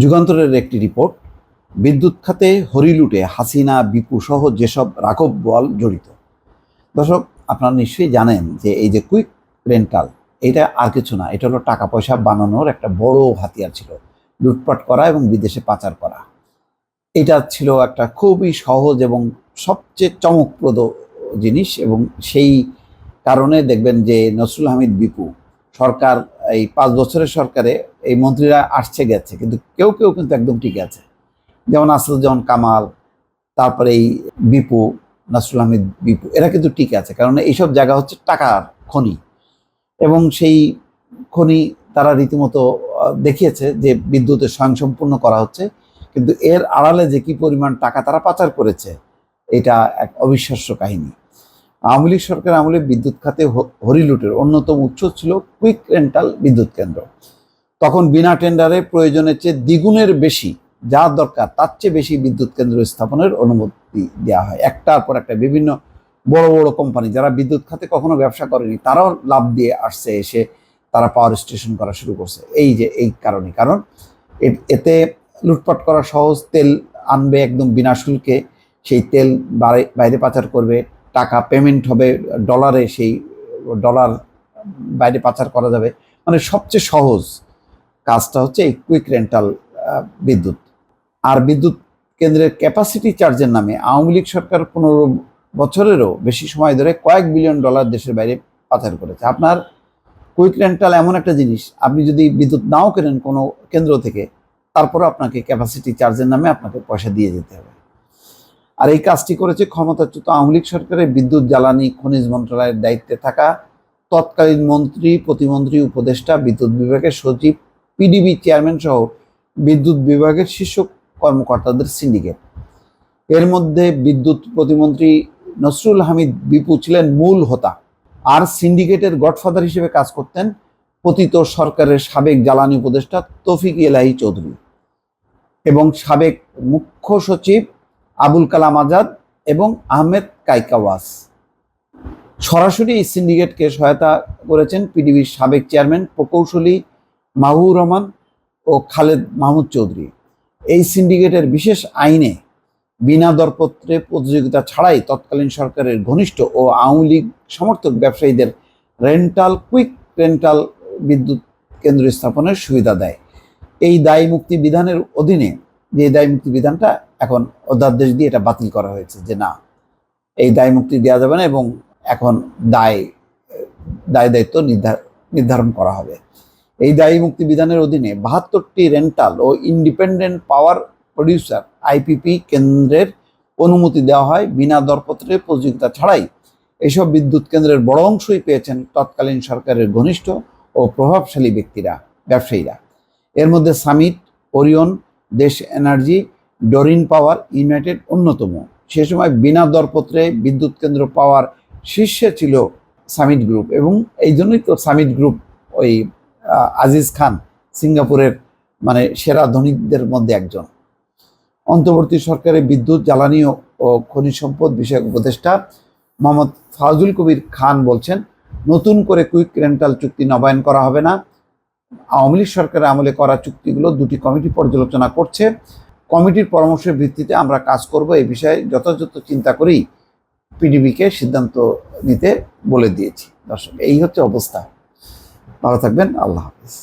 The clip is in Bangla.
যুগান্তরের একটি রিপোর্ট, বিদ্যুৎ খাতে হরিলুটে হাসিনা, বিপু সহ যেসব রাঘব বোয়াল জড়িত। দর্শক, আপনারা নিশ্চয়ই জানেন যে এই যে কুইক রেন্টাল, এটা আর কিছু না, এটা হলো টাকা পয়সা বানানোর একটা বড় হাতিয়ার ছিল, লুটপাট করা এবং বিদেশে পাচার করা। এটা ছিল একটা খুবই সহজ এবং সবচেয়ে চমকপ্রদ জিনিস, এবং সেই কারণে দেখবেন যে নসরুল হামিদ বিপু সরকার, এই 5 বছরের সরকারে এই মন্ত্রীরা আসছে গেছে, কিন্তু কেউ কেউ কিন্তু একদম ঠিক আছে, যেমন আসাদুজ্জামান কামাল, তারপরে এই বিপু, নসরুল হামিদ বিপু, এরা কিন্তু ঠিক আছে, কারণ এইসব জায়গা হচ্ছে টাকার খনি, এবং সেই খনি তারা রীতিমতো দেখিয়েছে যে বিদ্যুতের স্বয়ংসম্পূর্ণ করা হচ্ছে, কিন্তু এর আড়ালে যে কি পরিমাণ টাকা তারা পাচার করেছে, এটা এক অবিশ্বাস্য কাহিনী। আওয়ামী লীগ সরকার আমলে বিদ্যুৎ খাতে হরিলুটের অন্যতম উৎস ছিল কুইক রেন্টাল বিদ্যুৎ কেন্দ্র। তখন বিনা টেন্ডারে প্রয়োজনের চেয়ে দ্বিগুণের বেশি, যা দরকার তার চেয়ে বেশি বিদ্যুৎ কেন্দ্র স্থাপনের অনুমতি দেওয়া হয়। একটার পর একটা বিভিন্ন বড় বড় কোম্পানি, যারা বিদ্যুৎ খাতে কখনো ব্যবসা করেনি, তারাও লাভ দিয়ে আসছে, এসে তারা পাওয়ার স্টেশন করা শুরু করছে। এই যে এই কারণ এতে লুটপাট করা সহজ, তেল আনবে একদম বিনা শুল্কে, সেই তেল বাইরে পাচার করবে, টাকা পেমেন্ট হবে ডলারে, সেই ডলার বাইরে পাচার করা যাবে। মানে সবচেয়ে সহজ কাজটা হচ্ছে এই কুইক রেন্টাল বিদ্যুৎ। আর বিদ্যুৎ কেন্দ্রের ক্যাপাসিটি চার্জের নামে আওয়ামী লীগ সরকার 15 বছরেরও বেশি সময় ধরে কয়েক বিলিয়ন ডলার দেশের বাইরে পাচার করেছে। আপনার কুইক রেন্টাল এমন একটা জিনিস, আপনি যদি বিদ্যুৎ নাও কেনেন কোনো কেন্দ্র থেকে, তারপরে আপনাকে ক্যাপাসিটি চার্জের নামে আপনাকে পয়সা দিয়ে যেতে হবে। আর এই কাজটি করেছে ক্ষমতাচ্যুত আওয়ামী লীগ সরকারের বিদ্যুৎ, জ্বালানি, খনিজ মন্ত্রণালয়ের দায়িত্বে থাকা তৎকালীন মন্ত্রী, প্রতিমন্ত্রী, উপদেষ্টা, বিদ্যুৎ বিভাগের সচিব, পিডিবি চেয়ারম্যান সহ বিদ্যুৎ বিভাগের শীর্ষ কর্মকর্তাদের সিন্ডিকেট। এর মধ্যে বিদ্যুৎ প্রতিমন্ত্রী নসরুল হামিদ বিপু ছিলেন মূল হোতা, আর সিন্ডিকেটের গডফাদার হিসেবে কাজ করতেন পতিত সরকারের সাবেক জ্বালানি উপদেষ্টা তৌফিক এলাহি চৌধুরী এবং সাবেক মুখ্য সচিব আবুল কালাম আজাদ এবং আহমেদ কাইকাওয়াস। সরাসরি এই সিন্ডিকেটকে সহায়তা করেছেন পিডিবির সাবেক চেয়ারম্যান প্রকৌশলী মাহবুবুর রহমান ও খালেদ মাহমুদ চৌধুরী। এই সিন্ডিকেটের বিশেষ আইনে বিনা দরপত্রে, প্রতিযোগিতা ছাড়াই তৎকালীন সরকারের ঘনিষ্ঠ ও আওয়ামী লীগ সমর্থক ব্যবসায়ীদের কুইক রেন্টাল বিদ্যুৎ কেন্দ্র স্থাপনের সুবিধা দেয়। এই দায় মুক্তি বিধানের অধীনে, যে দায় মুক্তি বিধানটা এখন অধ্যাদেশ দিয়ে এটা বাতিল করা হয়েছে, যে না, এই দায় মুক্তি দেওয়া যাবে না, এবং এখন দায় দায়িত্ব নির্ধারণ করা হবে। এই দায়ী মুক্তি বিধানের অধীনে 72টি রেন্টাল ও ইন্ডিপেন্ডেন্ট পাওয়ার প্রডিউসার আইপিপি কেন্দ্রের অনুমতি দেওয়া হয় বিনা দরপত্রে, প্রতিযোগিতা ছাড়াই। এসব বিদ্যুৎ কেন্দ্রের বড় অংশই পেয়েছেন তৎকালীন সরকারের ঘনিষ্ঠ ও প্রভাবশালী ব্যবসায়ীরা। এর মধ্যে সামিট, ওরিয়ন, দেশ এনার্জি, ডরিন পাওয়ার, ইউনাইটেড অন্যতম। সে সময় বিনা দরপত্রে বিদ্যুৎ কেন্দ্র পাওয়ার শীর্ষে ছিল সামিট গ্রুপ, এবং এই জন্যই তো সামিট গ্রুপ ওই আজিজ খান, সিঙ্গাপুরের মানে সেরা ধনীদের মধ্যে একজন। অন্তর্বর্তী সরকারের বিদ্যুৎ, জ্বালানি ও খনিজ সম্পদ বিষয়ক উপদেষ্টা মোহাম্মদ ফাজুল কবির খান বলছেন, নতুন করে কুইক রেন্টাল চুক্তি নবায়ন করা হবে না। আওয়ামী লীগ সরকারের আমলে করা চুক্তিগুলো 2টি কমিটি পর্যালোচনা করছে। কমিটির পরামর্শের ভিত্তিতে আমরা কাজ করব। এই বিষয়ে যথাযথ চিন্তা করেই পিডিবিকে সিদ্ধান্ত নিতে বলে দিয়েছি। দর্শক, এই হচ্ছে অবস্থা। ভালো থাকবেন। আল্লাহ হাফিজ।